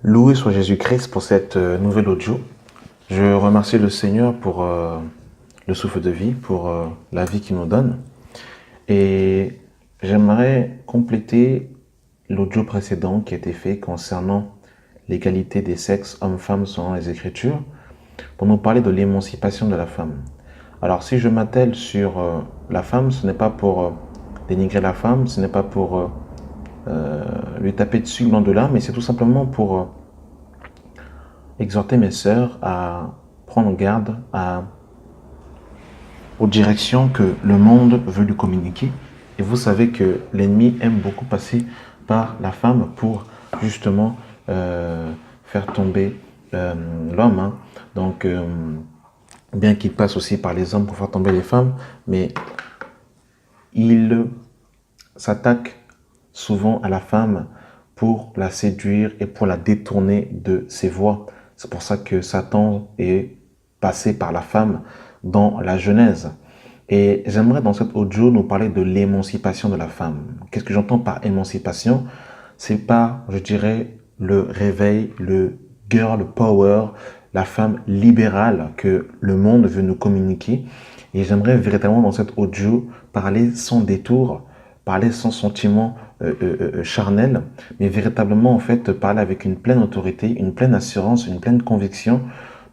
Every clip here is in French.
Loué soit Jésus-Christ pour cette nouvelle audio. Je remercie le Seigneur pour le souffle de vie, pour la vie qu'il nous donne. Et j'aimerais compléter l'audio précédent qui a été fait concernant l'égalité des sexes hommes-femmes selon les Écritures, pour nous parler de l'émancipation de la femme. Alors si je m'attelle sur la femme, ce n'est pas pour dénigrer la femme, ce n'est pas pour lui taper dessus loin de là, mais c'est tout simplement pour exhorter mes sœurs à prendre garde aux directions que le monde veut lui communiquer. Et vous savez que l'ennemi aime beaucoup passer par la femme pour justement faire tomber l'homme. Hein. Donc, bien qu'il passe aussi par les hommes pour faire tomber les femmes, mais il s'attaque souvent à la femme pour la séduire et pour la détourner de ses voies. C'est pour ça que Satan est passé par la femme dans la Genèse. Et j'aimerais dans cet audio nous parler de l'émancipation de la femme. Qu'est-ce que j'entends par émancipation? C'est pas, je dirais, le réveil, le girl power, la femme libérale que le monde veut nous communiquer. Et j'aimerais véritablement dans cet audio parler sans détour, parler sans sentiment charnel, mais véritablement en fait parler avec une pleine autorité, une pleine assurance, une pleine conviction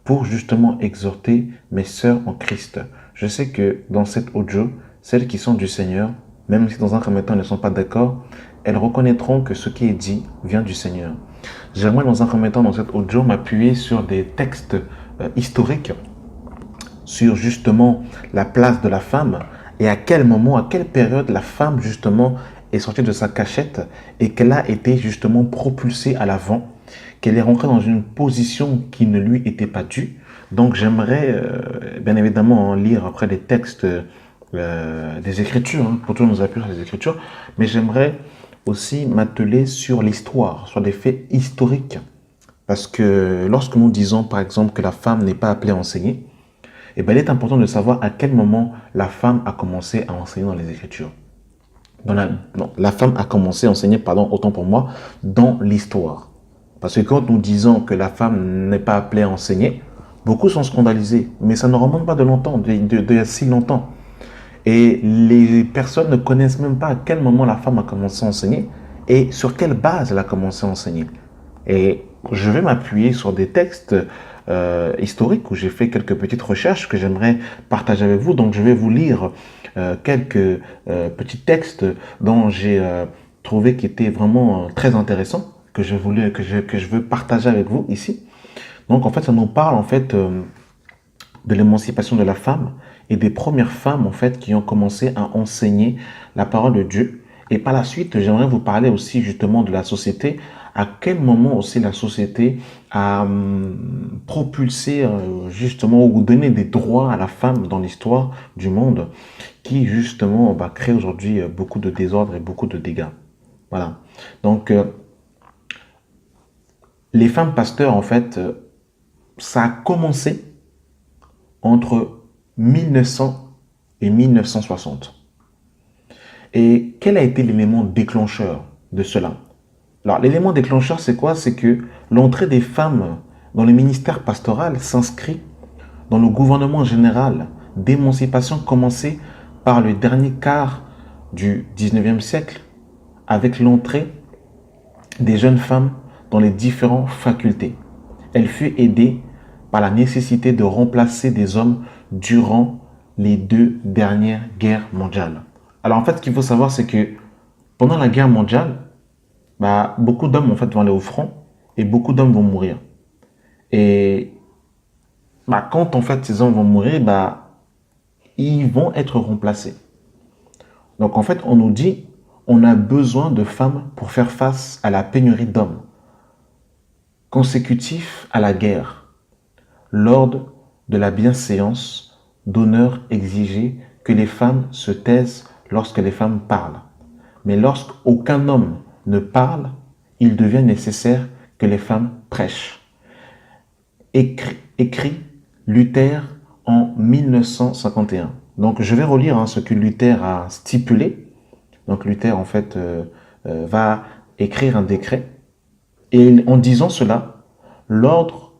pour justement exhorter mes sœurs en Christ. Je sais que dans cet audio, celles qui sont du Seigneur, même si dans un premier temps elles ne sont pas d'accord, elles reconnaîtront que ce qui est dit vient du Seigneur. J'aimerais dans un premier temps dans cet audio m'appuyer sur des textes historiques sur justement la place de la femme et à quel moment, à quelle période la femme justement est sortie de sa cachette et qu'elle a été justement propulsée à l'avant, qu'elle est rentrée dans une position qui ne lui était pas due. Donc j'aimerais bien évidemment lire après les textes des Écritures, hein, pour tous nous appuyer sur les Écritures, mais j'aimerais aussi m'atteler sur l'histoire, sur des faits historiques. Parce que lorsque nous disons par exemple que la femme n'est pas appelée à enseigner, eh bien, il est important de savoir à quel moment la femme a commencé à enseigner dans les Écritures. La femme a commencé à enseigner, pardon, autant pour moi, dans l'histoire. Parce que quand nous disons que la femme n'est pas appelée à enseigner, beaucoup sont scandalisés. Mais ça ne remonte pas de longtemps, de si longtemps. Et les personnes ne connaissent même pas à quel moment la femme a commencé à enseigner et sur quelle base elle a commencé à enseigner. Et je vais m'appuyer sur des textes historiques où j'ai fait quelques petites recherches que j'aimerais partager avec vous. Donc je vais vous lire quelques petits textes dont j'ai trouvé qui étaient vraiment très intéressants, que je veux partager avec vous ici. Donc en fait, ça nous parle en fait de l'émancipation de la femme et des premières femmes en fait qui ont commencé à enseigner la parole de Dieu. Et par la suite, j'aimerais vous parler aussi justement de la société. À quel moment aussi la société a propulsé justement ou donné des droits à la femme dans l'histoire du monde qui justement crée aujourd'hui beaucoup de désordre et beaucoup de dégâts. Voilà. Donc, les femmes pasteurs, en fait, ça a commencé entre 1900 et 1960. Et quel a été l'élément déclencheur de cela? Alors, l'élément déclencheur, c'est quoi? C'est que l'entrée des femmes dans le ministère pastoral s'inscrit dans le gouvernement général d'émancipation commencé par le dernier quart du 19e siècle avec l'entrée des jeunes femmes dans les différentes facultés. Elle fut aidée par la nécessité de remplacer des hommes durant les 2 dernières guerres mondiales. Alors en fait, ce qu'il faut savoir, c'est que pendant la guerre mondiale, beaucoup d'hommes en fait vont aller au front et beaucoup d'hommes vont mourir. Et quand en fait ces hommes vont mourir, ils vont être remplacés. Donc en fait, on nous dit, on a besoin de femmes pour faire face à la pénurie d'hommes consécutif à la guerre. L'ordre de la bienséance d'honneur exigeait que les femmes se taisent lorsque les femmes parlent. Mais lorsqu'aucun homme ne parle, il devient nécessaire que les femmes prêchent. Écrit Luther en 1951. Donc je vais relire ce que Luther a stipulé. Donc Luther en fait va écrire un décret Et en disant cela, l'ordre,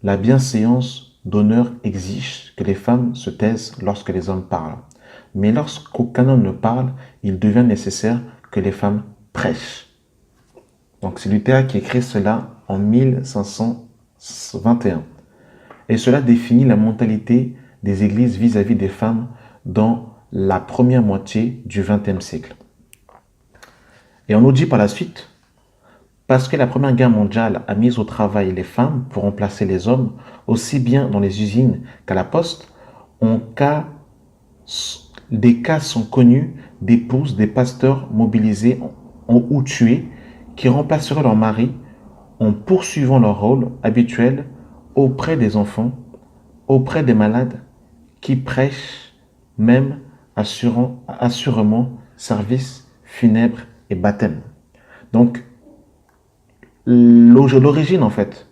la bienséance d'honneur exige que les femmes se taisent lorsque les hommes parlent. Mais lorsqu'aucun homme ne parle, il devient nécessaire que les femmes prêchent. Donc c'est Luther qui écrit cela en 1521. Et cela définit la mentalité des églises vis-à-vis des femmes dans la première moitié du XXe siècle. Et on nous dit par la suite, parce que la Première Guerre mondiale a mis au travail les femmes pour remplacer les hommes, aussi bien dans les usines qu'à la poste, des cas sont connus d'épouses des pasteurs mobilisés ou tués qui remplaceraient leur mari en poursuivant leur rôle habituel auprès des enfants, auprès des malades, qui prêchent même assurément service funèbre et baptême. Donc, l'origine en fait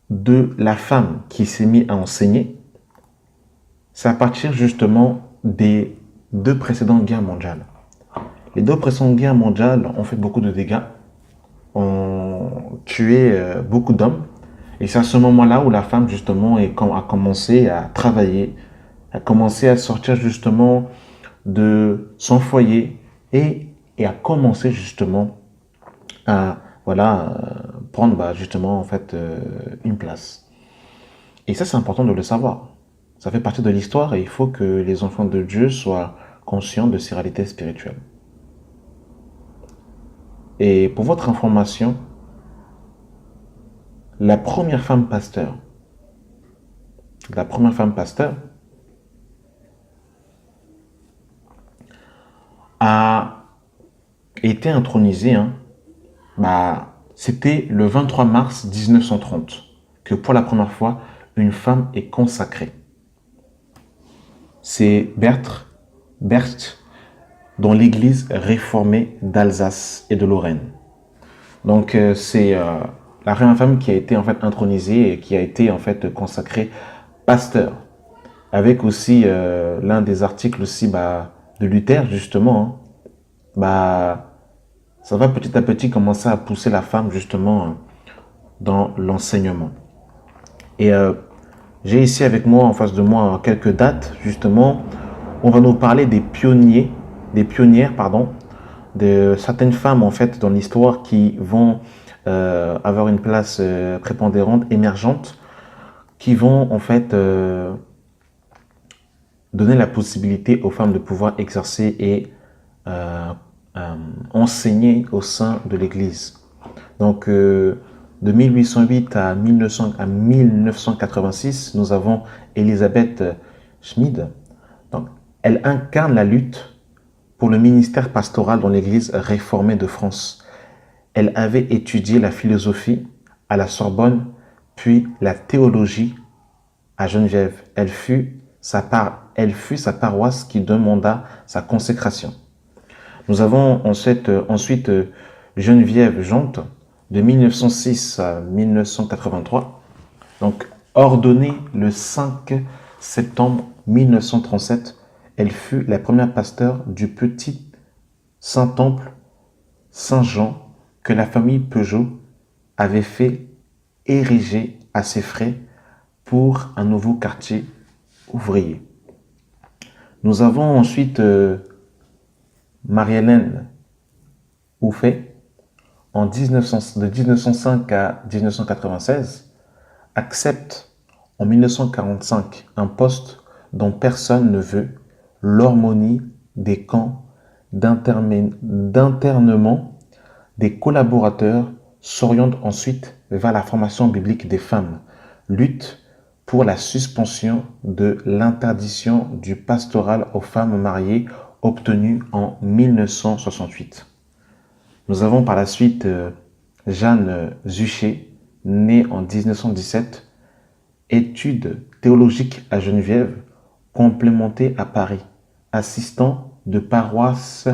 de la femme qui s'est mise à enseigner, c'est à partir justement des 2 précédentes guerres mondiales. Les 2 précédentes guerres mondiales ont fait beaucoup de dégâts, ont tué beaucoup d'hommes. Et c'est à ce moment-là où la femme justement a commencé à travailler, a commencé à sortir justement de son foyer et a commencé justement à prendre justement en fait une place. Et ça c'est important de le savoir. Ça fait partie de l'histoire et il faut que les enfants de Dieu soient conscients de ces réalités spirituelles. Et pour votre information, la première femme pasteur a été intronisée, c'était le 23 mars 1930 que pour la première fois, une femme est consacrée. C'est Berthe dans l'église réformée d'Alsace et de Lorraine. Donc c'est la première femme qui a été en fait intronisée et qui a été en fait consacrée pasteur. Avec aussi l'un des articles aussi de Luther justement. Ça va petit à petit commencer à pousser la femme justement dans l'enseignement. Et j'ai ici avec moi, en face de moi, quelques dates justement. On va nous parler des pionnières, de certaines femmes en fait dans l'histoire qui vont avoir une place prépondérante, émergente, qui vont en fait donner la possibilité aux femmes de pouvoir exercer et enseigner au sein de l'Église. Donc de 1808 à 1986, nous avons Elisabeth Schmid. Donc, elle incarne la lutte pour le ministère pastoral dans l'Église réformée de France. Elle avait étudié la philosophie à la Sorbonne, puis la théologie à Geneviève. Elle fut sa paroisse qui demanda sa consécration. Nous avons ensuite Geneviève Jonte, de 1906 à 1983, donc ordonnée le 5 septembre 1937, elle fut la première pasteur du petit Saint-Temple Saint-Jean que la famille Peugeot avait fait ériger à ses frais pour un nouveau quartier ouvrier. Nous avons ensuite Marie-Hélène Houffet, de 1905 à 1996, accepte en 1945 un poste dont personne ne veut, l'harmonie des camps d'internement des collaborateurs, s'oriente ensuite vers la formation biblique des femmes, lutte pour la suspension de l'interdiction du pastoral aux femmes mariées obtenue en 1968. Nous avons par la suite Jeanne Zuchet, née en 1917, études théologiques à Geneviève, complémentées à Paris, assistant de paroisse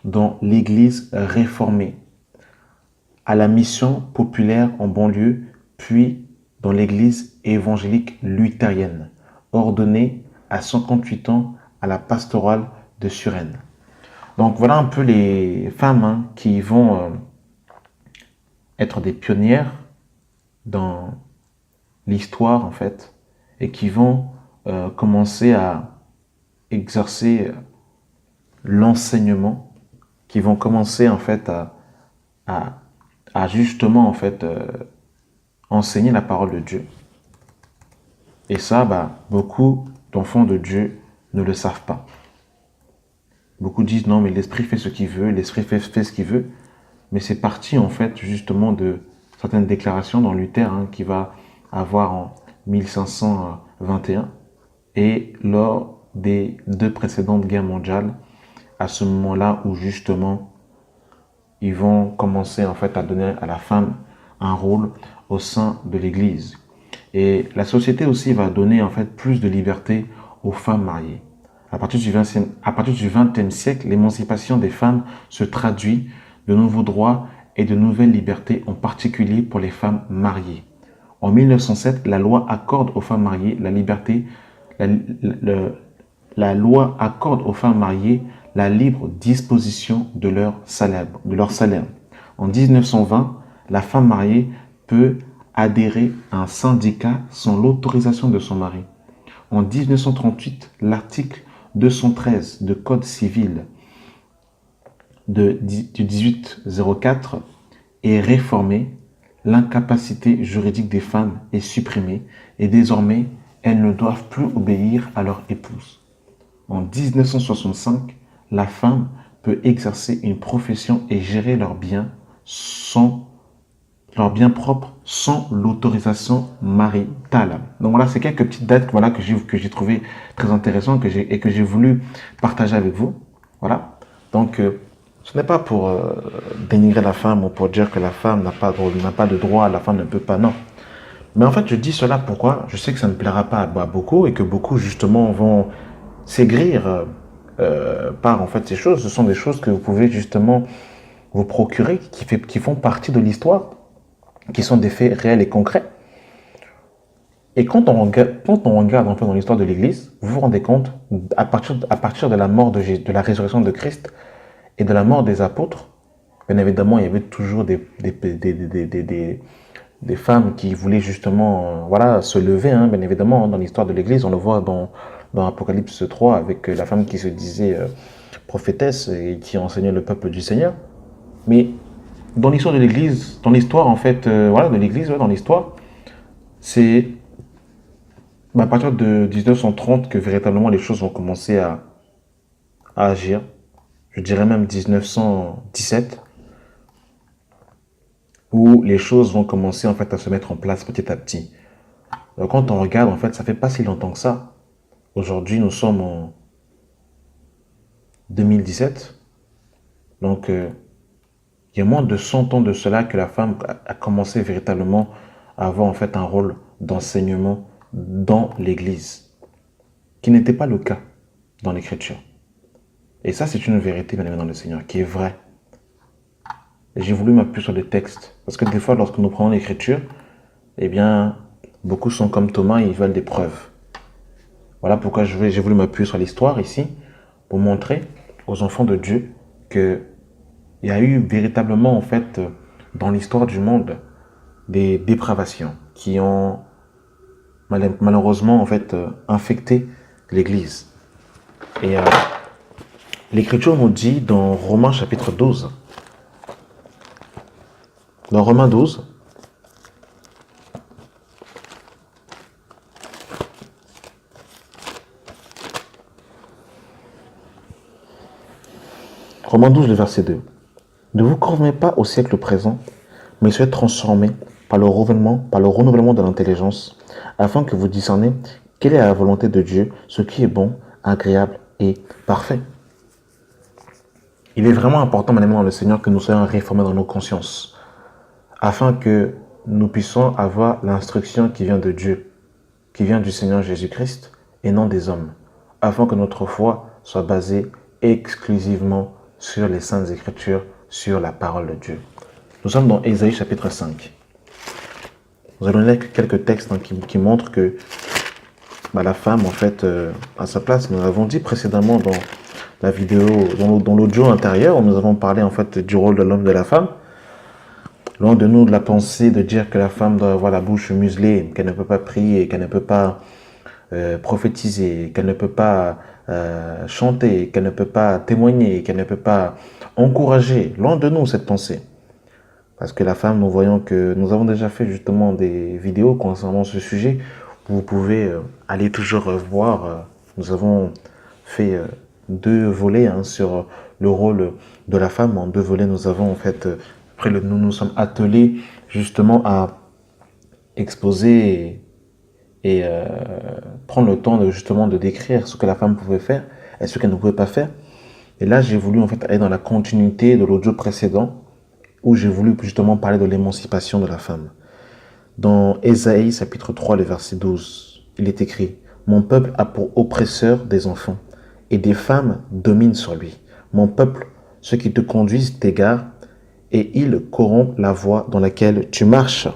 dans l'Église réformée, à la mission populaire en banlieue, puis dans l'Église évangélique luthérienne, ordonnée à 58 ans à la pastorale de Suresnes. Donc voilà un peu les femmes qui vont être des pionnières dans l'histoire, en fait, et qui vont commencer à exercer l'enseignement, qui vont commencer, en fait, à, à justement, en fait, enseigner la parole de Dieu. Et ça, beaucoup d'enfants de Dieu ne le savent pas. Beaucoup disent non, mais l'esprit fait ce qu'il veut, l'esprit fait ce qu'il veut. Mais c'est parti en fait justement de certaines déclarations dans Luther qui va avoir en 1521 et lors des 2 précédentes guerres mondiales, à ce moment-là où justement ils vont commencer en fait à donner à la femme un rôle au sein de l'Église. Et la société aussi va donner en fait plus de liberté aux femmes mariées. À partir du XXe siècle, l'émancipation des femmes se traduit de nouveaux droits et de nouvelles libertés, en particulier pour les femmes mariées. En 1907, la loi accorde aux femmes mariées la liberté, la loi accorde aux femmes mariées la libre disposition de leur salaire. En 1920, la femme mariée peut adhérer à un syndicat sans l'autorisation de son mari. En 1938, l'article 213 du Code civil du 1804 est réformé, l'incapacité juridique des femmes est supprimée et désormais elles ne doivent plus obéir à leur épouse. En 1965, la femme peut exercer une profession et gérer leurs biens propres sans l'autorisation maritale. Donc voilà, c'est quelques petites dates que j'ai trouvé très intéressantes et que j'ai voulu partager avec vous. Voilà. Donc ce n'est pas pour dénigrer la femme ou pour dire que la femme n'a pas de droit, la femme ne peut pas, non. Mais en fait, je dis cela pourquoi je sais que ça ne plaira pas à beaucoup et que beaucoup justement vont s'aigrir par en fait ces choses. Ce sont des choses que vous pouvez justement vous procurer, qui font partie de l'histoire, qui sont des faits réels et concrets. Et quand on regarde un peu dans l'histoire de l'Église, vous vous rendez compte, à partir de la mort de la résurrection de Christ et de la mort des apôtres, bien évidemment, il y avait toujours des femmes qui voulaient justement se lever, bien évidemment, dans l'histoire de l'Église. On le voit dans Apocalypse 3 avec la femme qui se disait prophétesse et qui enseignait le peuple du Seigneur. Mais dans l'histoire de l'Église, dans l'histoire en fait, de l'Église, dans l'histoire, c'est à partir de 1930 que véritablement les choses vont commencer à agir. Je dirais même 1917, où les choses vont commencer en fait à se mettre en place petit à petit. Alors, quand on regarde, en fait, ça fait pas si longtemps que ça. Aujourd'hui, nous sommes en 2017. Donc, il y a moins de 100 ans de cela que la femme a commencé véritablement à avoir en fait un rôle d'enseignement dans l'Église, qui n'était pas le cas dans l'Écriture. Et ça, c'est une vérité, bien évidemment, dans le Seigneur, qui est vraie. Et j'ai voulu m'appuyer sur des textes, parce que des fois, lorsque nous prenons l'Écriture, eh bien, beaucoup sont comme Thomas, ils veulent des preuves. Voilà pourquoi j'ai voulu m'appuyer sur l'histoire ici, pour montrer aux enfants de Dieu que il y a eu véritablement, en fait, dans l'histoire du monde, des dépravations qui ont malheureusement, en fait, infecté l'Église. Et l'Écriture nous dit dans Romains chapitre 12, dans Romains 12, le verset 2. Ne vous conformez pas au siècle présent, mais soyez transformés par le renouvellement de l'intelligence, afin que vous discerniez quelle est la volonté de Dieu, ce qui est bon, agréable et parfait. Il est vraiment important, maintenant, dans le Seigneur, que nous soyons réformés dans nos consciences, afin que nous puissions avoir l'instruction qui vient de Dieu, qui vient du Seigneur Jésus-Christ, et non des hommes, afin que notre foi soit basée exclusivement sur les Saintes Écritures, sur la parole de Dieu. Nous sommes dans Ésaïe chapitre 5. Nous allons lire quelques textes qui montrent que la femme, en fait, a sa place. Nous avons dit précédemment dans la vidéo, dans l'audio intérieur, où nous avons parlé en fait du rôle de l'homme et de la femme. Loin de nous de la pensée de dire que la femme doit avoir la bouche muselée, qu'elle ne peut pas prier, qu'elle ne peut pas prophétiser, qu'elle ne peut pas chanter, qu'elle ne peut pas témoigner, qu'elle ne peut pas encourager. Loin de nous cette pensée. Parce que la femme, nous voyons que nous avons déjà fait justement des vidéos concernant ce sujet. Vous pouvez aller toujours voir. Nous avons fait 2 volets sur le rôle de la femme. En 2 volets, nous avons en fait, après nous nous sommes attelés justement à exposer et prendre le temps de justement de décrire ce que la femme pouvait faire et ce qu'elle ne pouvait pas faire. Et là, j'ai voulu en fait aller dans la continuité de l'audio précédent où j'ai voulu justement parler de l'émancipation de la femme. Dans Ésaïe chapitre 3, le verset 12, il est écrit « Mon peuple a pour oppresseur des enfants, et des femmes dominent sur lui. Mon peuple, ceux qui te conduisent t'égarent, et ils corrompent la voie dans laquelle tu marches. »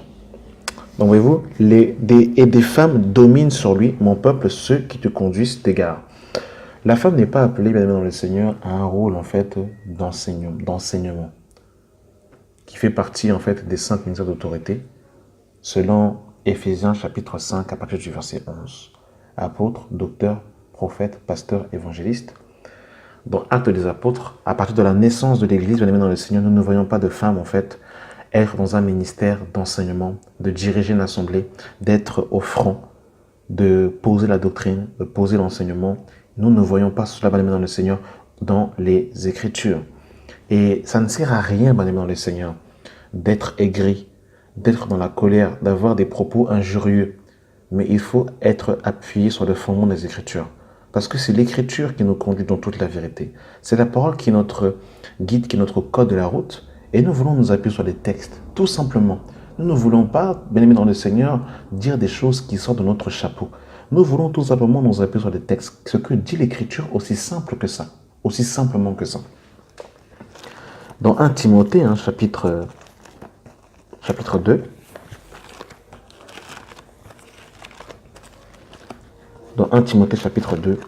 Donc voyez-vous, et des femmes dominent sur lui, mon peuple, ceux qui te conduisent t'égarent. La femme n'est pas appelée, bien évidemment, dans le Seigneur, à un rôle en fait d'enseignement, qui fait partie en fait des 5 ministères d'autorité, selon Éphésiens chapitre 5 à partir du verset 11. Apôtre, docteur, prophète, pasteur, évangéliste. Dans Actes des apôtres, à partir de la naissance de l'Église, bien évidemment, dans le Seigneur, nous ne voyons pas de femmes en fait être dans un ministère d'enseignement, de diriger une assemblée, d'être au front, de poser la doctrine, de poser l'enseignement. Nous ne voyons pas cela, bien évidemment, dans le Seigneur, dans les Écritures. Et ça ne sert à rien, bien évidemment, dans le Seigneur, d'être aigri, d'être dans la colère, d'avoir des propos injurieux. Mais il faut être appuyé sur le fondement des Écritures. Parce que c'est l'Écriture qui nous conduit dans toute la vérité. C'est la parole qui est notre guide, qui est notre code de la route. Et nous voulons nous appuyer sur les textes, tout simplement. Nous ne voulons pas, bien aimé dans le Seigneur, dire des choses qui sortent de notre chapeau. Nous voulons tout simplement nous appuyer sur les textes. Ce que dit l'Écriture, aussi simple que ça. Aussi simplement que ça. Dans 1 Timothée, chapitre 2, dans 1 Timothée chapitre 2,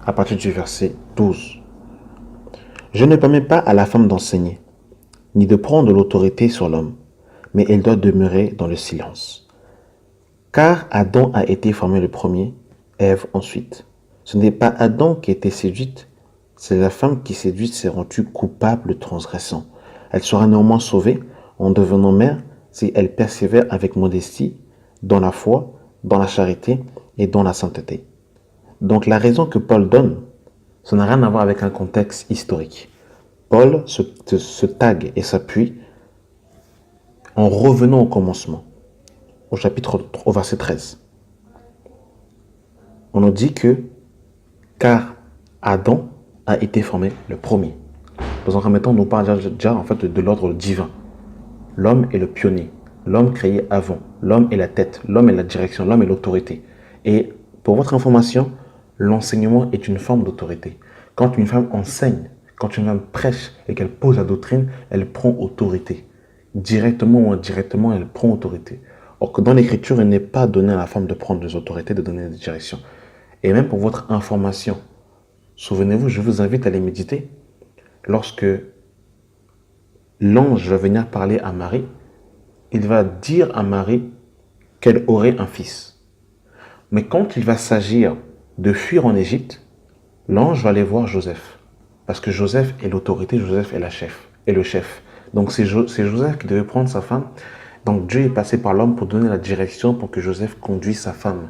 à partir du verset 12. Je ne permets pas à la femme d'enseigner, ni de prendre l'autorité sur l'homme, mais elle doit demeurer dans le silence. Car Adam a été formé le premier, Ève ensuite. Ce n'est pas Adam qui a été séduite, c'est la femme qui séduite s'est rendue coupable de transgression. Elle sera néanmoins sauvée en devenant mère si elle persévère avec modestie dans la foi, dans la charité et dans la sainteté. Donc la raison que Paul donne, ça n'a rien à voir avec un contexte historique. Paul se tague et s'appuie en revenant au commencement, au verset 13. On nous dit que car Adam a été formé le premier. Dans un premier temps, on nous parle déjà en fait de l'ordre divin. L'homme est le pionnier, l'homme créé avant, l'homme est la tête, l'homme est la direction, l'homme est l'autorité. Et pour votre information, l'enseignement est une forme d'autorité. Quand une femme enseigne, quand une femme prêche et qu'elle pose la doctrine, elle prend autorité. Directement ou indirectement, elle prend autorité. Or que dans l'Écriture, il n'est pas donné à la femme de prendre des autorités, de donner des directions. Et même pour votre information, souvenez-vous, je vous invite à les méditer. Lorsque l'ange va venir parler à Marie, il va dire à Marie qu'elle aurait un fils. Mais quand il va s'agir de fuir en Égypte, l'ange va aller voir Joseph. Parce que Joseph est l'autorité, Joseph est le chef. Donc c'est Joseph qui devait prendre sa femme. Donc Dieu est passé par l'homme pour donner la direction pour que Joseph conduise sa femme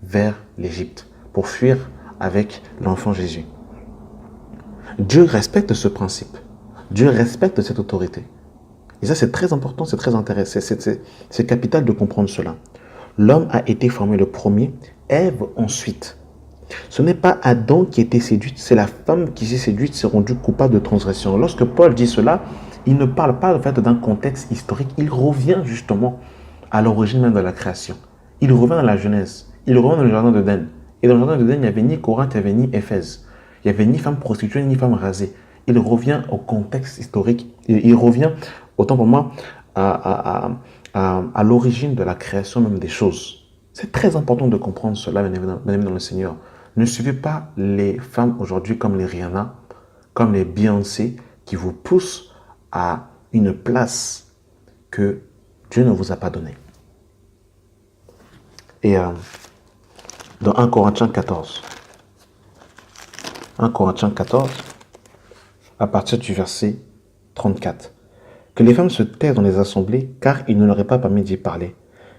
vers l'Égypte, pour fuir avec l'enfant Jésus. Dieu respecte ce principe. Dieu respecte cette autorité. Et ça, c'est très important, c'est très intéressant. C'est capital de comprendre cela. L'homme a été formé le premier, Ève ensuite. Ce n'est pas Adam qui a été séduite, c'est la femme qui s'est séduite, s'est rendue coupable de transgression. Lorsque Paul dit cela, il ne parle pas en fait, d'un contexte historique. Il revient justement à l'origine même de la création. Il revient à la Genèse. Il revient dans le jardin d'Éden. Et dans le jardin d'Éden, il n'y avait ni Corinthe, il n'y avait ni Éphèse. Il n'y avait ni femme prostituée, ni femme rasée. Il revient au contexte historique. Il revient, autant pour moi, à l'origine de la création même des choses. C'est très important de comprendre cela, même dans le Seigneur. Ne suivez pas les femmes aujourd'hui comme les Rihanna, comme les Beyoncé qui vous poussent à une place que Dieu ne vous a pas donnée. Et dans 1 Corinthiens 14, à partir du verset 34, que les femmes se taisent dans les assemblées, car il ne leur est pas permis d'y parler,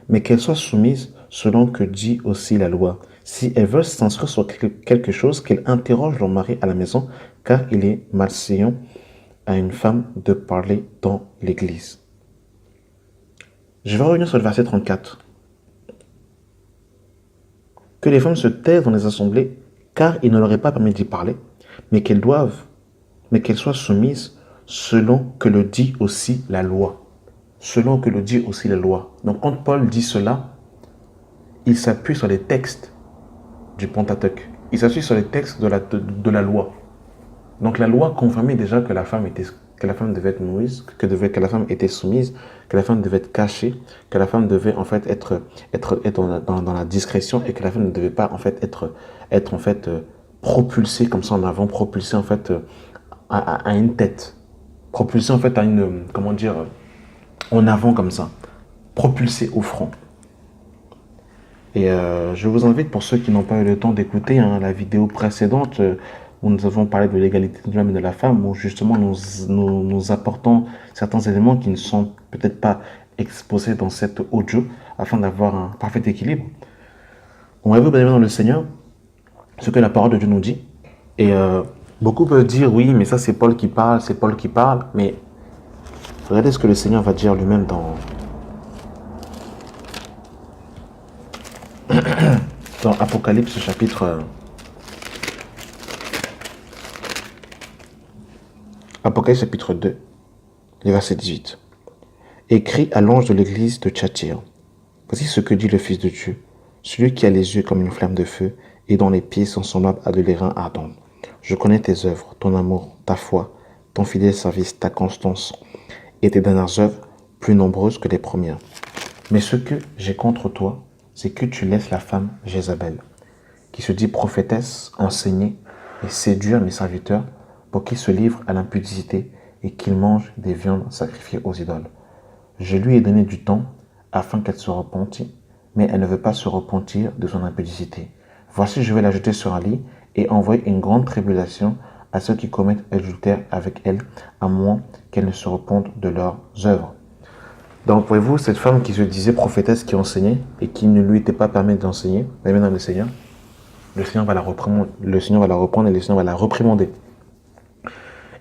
mais qu'elles soient soumises selon que dit aussi la loi. Si elles veulent s'inscrire sur quelque chose, qu'elles interrogent leur mari à la maison, car il est malséant à une femme de parler dans l'église. Je vais revenir sur le verset 34. Que les femmes se taisent dans les assemblées, car il ne leur est pas permis d'y parler, mais qu'elles soient soumises selon que le dit aussi la loi. Selon que le dit aussi la loi. Donc quand Paul dit cela, il s'appuie sur les textes du Pentateuque. Il s'appuie sur les textes de la loi. Donc la loi confirmait déjà que la femme devait être soumise, que la femme était soumise, que la femme devait être cachée, que la femme devait en fait être dans la discrétion et que la femme ne devait pas en fait être propulsée comme ça en avant, propulsée en fait à une tête, propulsée en fait à une, comment dire, en avant comme ça, propulsée au front. Et je vous invite, pour ceux qui n'ont pas eu le temps d'écouter la vidéo précédente où nous avons parlé de l'égalité de l'homme et de la femme, où justement nous apportons certains éléments qui ne sont peut-être pas exposés dans cette audio afin d'avoir un parfait équilibre. On va vous bien dans le Seigneur ce que la parole de Dieu nous dit. Et beaucoup peuvent dire oui, mais ça c'est Paul qui parle, mais regardez ce que le Seigneur va dire lui-même dans Apocalypse chapitre 2, le verset 18. Écrit à l'ange de l'église de Thyatire. Voici ce que dit le Fils de Dieu, celui qui a les yeux comme une flamme de feu et dont les pieds sont semblables à de l'airain ardent. Je connais tes œuvres, ton amour, ta foi, ton fidèle service, ta constance et tes dernières œuvres plus nombreuses que les premières. Mais ce que j'ai contre toi, c'est que tu laisses la femme Jézabel, qui se dit prophétesse, enseigner et séduire mes serviteurs pour qu'ils se livrent à l'impudicité et qu'ils mangent des viandes sacrifiées aux idoles. Je lui ai donné du temps afin qu'elle se repentît, mais elle ne veut pas se repentir de son impudicité. Voici, je vais la jeter sur un lit et envoyer une grande tribulation à ceux qui commettent adultère avec elle, à moins qu'elle ne se repentent de leurs œuvres. Donc, voyez-vous, cette femme qui se disait prophétesse, qui enseignait et qui ne lui était pas permis d'enseigner, mais maintenant le Seigneur va la reprendre, et le Seigneur va la réprimander.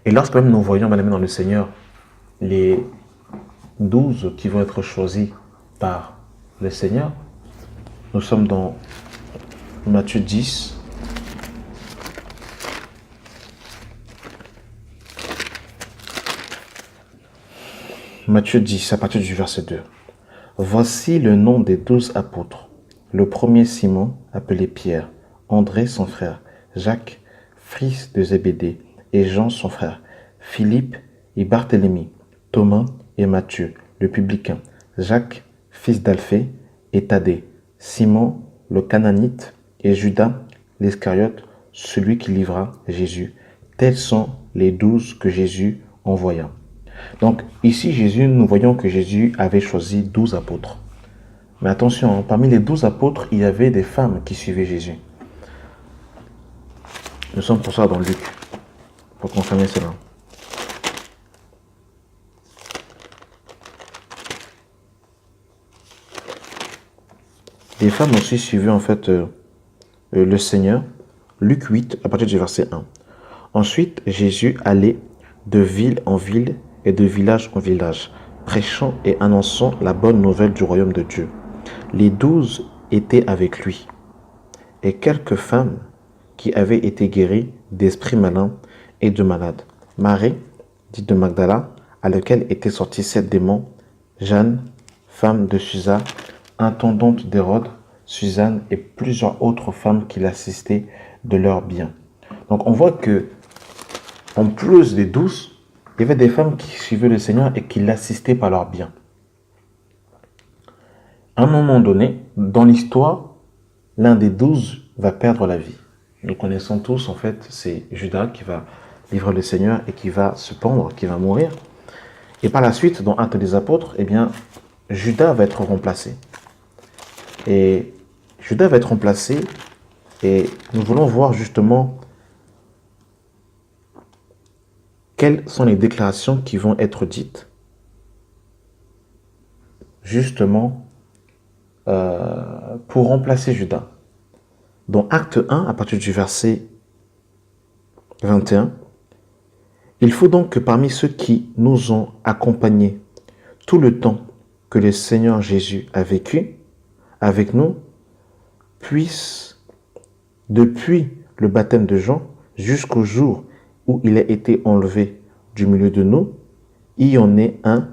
Et lorsque même nous voyons, bien-aimés dans le Seigneur, les 12 qui vont être choisis par le Seigneur, nous sommes dans Matthieu 10. Matthieu 10, à partir du verset 2. Voici le nom des 12 apôtres. Le premier Simon, appelé Pierre, André son frère, Jacques, fils de Zébédée, et Jean son frère, Philippe et Barthélemy, Thomas et Matthieu, le publicain, Jacques, fils d'Alphée, et Thaddée, Simon, le Cananite, et Judas, l'Iscariote, celui qui livra Jésus. Tels sont les 12 que Jésus envoya. Donc ici, nous voyons que Jésus avait choisi 12 apôtres. Mais attention, parmi les 12 apôtres, il y avait des femmes qui suivaient Jésus. Nous sommes pour ça dans Luc, pour confirmer cela. Les femmes aussi suivaient en fait le Seigneur. Luc 8, à partir du verset 1. Ensuite, Jésus allait de ville en ville et de village en village, prêchant et annonçant la bonne nouvelle du royaume de Dieu. Les 12 étaient avec lui, et quelques femmes qui avaient été guéries d'esprits malins et de malades. Marie, dite de Magdala, à laquelle étaient sortis 7 démons, Jeanne, femme de Susa, intendante d'Hérode, Suzanne et plusieurs autres femmes qui l'assistaient de leurs biens. Donc on voit que, en plus des 12, il y avait des femmes qui suivaient le Seigneur et qui l'assistaient par leurs biens. À un moment donné, dans l'histoire, l'un des 12 va perdre la vie. Nous connaissons tous, en fait, c'est Judas qui va livrer le Seigneur et qui va se pendre, qui va mourir. Et par la suite, dans Actes des Apôtres, eh bien, Judas va être remplacé. Et Judas va être remplacé et nous voulons voir justement quelles sont les déclarations qui vont être dites justement pour remplacer Judas. Dans Acte 1, à partir du verset 21, il faut donc que parmi ceux qui nous ont accompagnés tout le temps que le Seigneur Jésus a vécu avec nous, puisse, depuis le baptême de Jean jusqu'au jour où il a été enlevé du milieu de nous, il y en ait un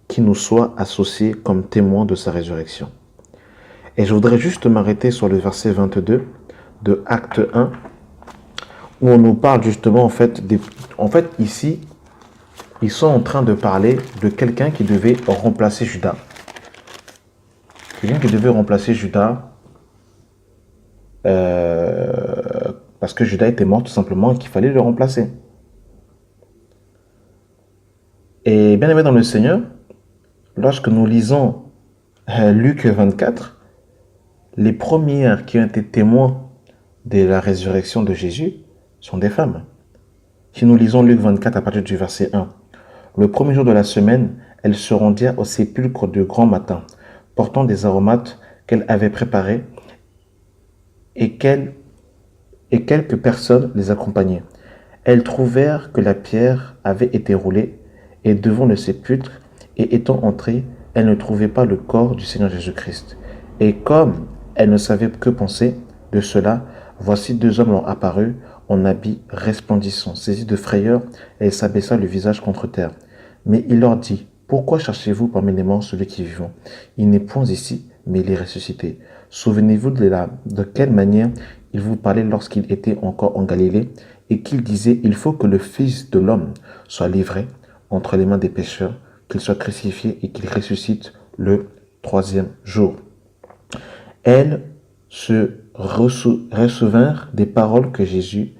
qui nous soit associé comme témoin de sa résurrection. Et je voudrais juste m'arrêter sur le verset 22 de Acte 1, où on nous parle justement, en fait, ici, ils sont en train de parler de quelqu'un qui devait remplacer Judas. Quelqu'un qui devait remplacer Judas, parce que Judas était mort tout simplement et qu'il fallait le remplacer. Et bien aimé dans le Seigneur, lorsque nous lisons Luc 24, les premières qui ont été témoins de la résurrection de Jésus sont des femmes. Si nous lisons Luc 24 à partir du verset 1, le premier jour de la semaine, elles se rendirent au sépulcre de grand matin, portant des aromates qu'elles avaient préparés et quelques personnes les accompagnaient. Elles trouvèrent que la pierre avait été roulée et devant le sépulcre, et étant entrées, elles ne trouvaient pas le corps du Seigneur Jésus-Christ. Et comme elles ne savaient que penser de cela, voici deux hommes leur apparus en habits resplendissants. Saisis de frayeur, elle s'abaissa le visage contre terre. Mais il leur dit, pourquoi cherchez-vous parmi les morts celui qui est vivant? Il n'est point ici, mais il est ressuscité. Souvenez-vous de quelle manière il vous parlait lorsqu'il était encore en Galilée et qu'il disait, il faut que le Fils de l'homme soit livré entre les mains des pécheurs, qu'il soit crucifié et qu'il ressuscite le troisième jour. Elles se ressouvinrent des paroles que Jésus,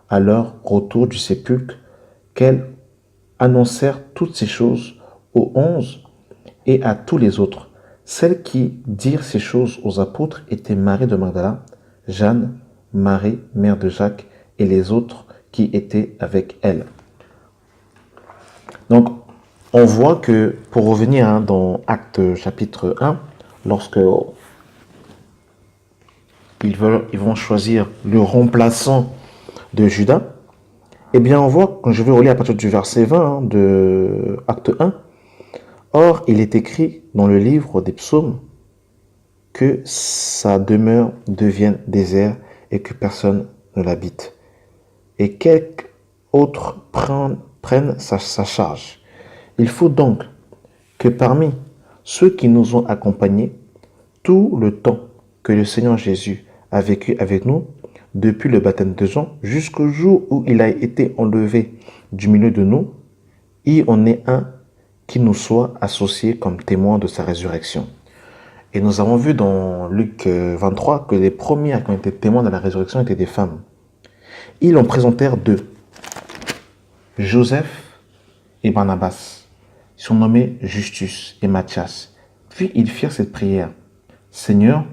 à leur retour du sépulcre, qu'elles annoncèrent toutes ces choses aux 11 et à tous les autres. Celles qui dirent ces choses aux apôtres étaient Marie de Magdala, Jeanne, Marie, mère de Jacques, et les autres qui étaient avec elle. Donc, on voit que, pour revenir dans Actes chapitre 1, lorsque ils vont choisir le remplaçant de Judas, eh bien on voit, quand je vais relire à partir du verset 20 de Acte 1, or il est écrit dans le livre des psaumes que sa demeure devienne désert et que personne ne l'habite. Et quelques autres prennent sa charge. Il faut donc que parmi ceux qui nous ont accompagnés tout le temps que le Seigneur Jésus a vécu avec nous, depuis le baptême de Jean jusqu'au jour où il a été enlevé du milieu de nous, il y en ait un qui nous soit associé comme témoin de sa résurrection. Et nous avons vu dans Luc 23 que les premières qui ont été témoins de la résurrection étaient des femmes. Ils en présentèrent deux, Joseph et Barnabas. Ils sont nommés Justus et Matthias. Puis ils firent cette prière. Seigneur,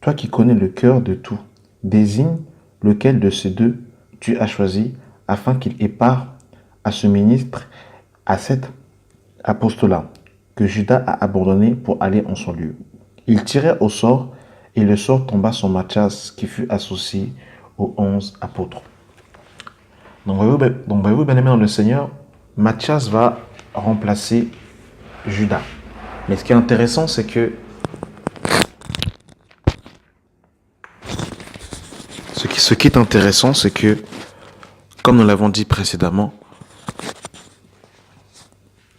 toi qui connais le cœur de tout, désigne lequel de ces deux tu as choisi afin qu'il ait part à ce ministre, à cet apostolat que Judas a abandonné pour aller en son lieu. Il tirait au sort et le sort tomba sur Matthias qui fut associé aux 11 apôtres. Donc voyez-vous, bien aimé dans le Seigneur, Matthias va remplacer Judas. Mais ce qui est intéressant, c'est que ce qui est intéressant, c'est que, comme nous l'avons dit précédemment,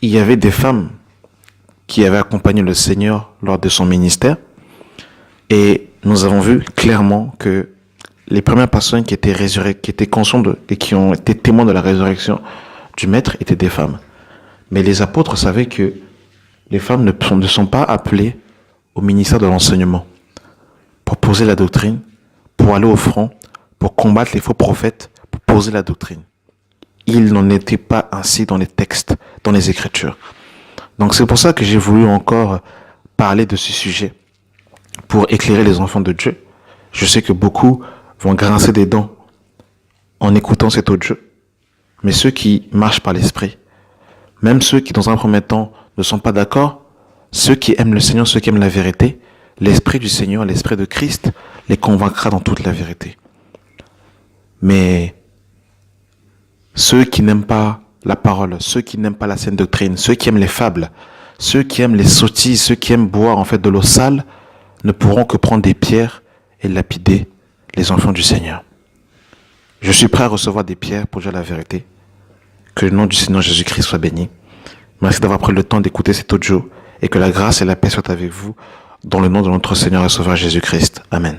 il y avait des femmes qui avaient accompagné le Seigneur lors de son ministère. Et nous avons vu clairement que les premières personnes qui étaient résurrectées, qui étaient conscientes et qui ont été témoins de la résurrection du Maître étaient des femmes. Mais les apôtres savaient que les femmes ne sont pas appelées au ministère de l'enseignement pour poser la doctrine, pour aller au front, pour combattre les faux prophètes, pour poser la doctrine. il n'en était pas ainsi dans les textes, dans les Écritures. Donc c'est pour ça que j'ai voulu encore parler de ce sujet, pour éclairer les enfants de Dieu. Je sais que beaucoup vont grincer des dents en écoutant cet audio, mais ceux qui marchent par l'esprit, même ceux qui dans un premier temps ne sont pas d'accord, ceux qui aiment le Seigneur, ceux qui aiment la vérité, l'Esprit du Seigneur, l'Esprit de Christ les convaincra dans toute la vérité. Mais ceux qui n'aiment pas la parole, ceux qui n'aiment pas la saine doctrine, ceux qui aiment les fables, ceux qui aiment les sottises, ceux qui aiment boire en fait de l'eau sale, ne pourront que prendre des pierres et lapider les enfants du Seigneur. Je suis prêt à recevoir des pierres pour dire la vérité. Que le nom du Seigneur Jésus-Christ soit béni. Merci d'avoir pris le temps d'écouter cet audio et que la grâce et la paix soient avec vous dans le nom de notre Seigneur et Sauveur Jésus-Christ. Amen.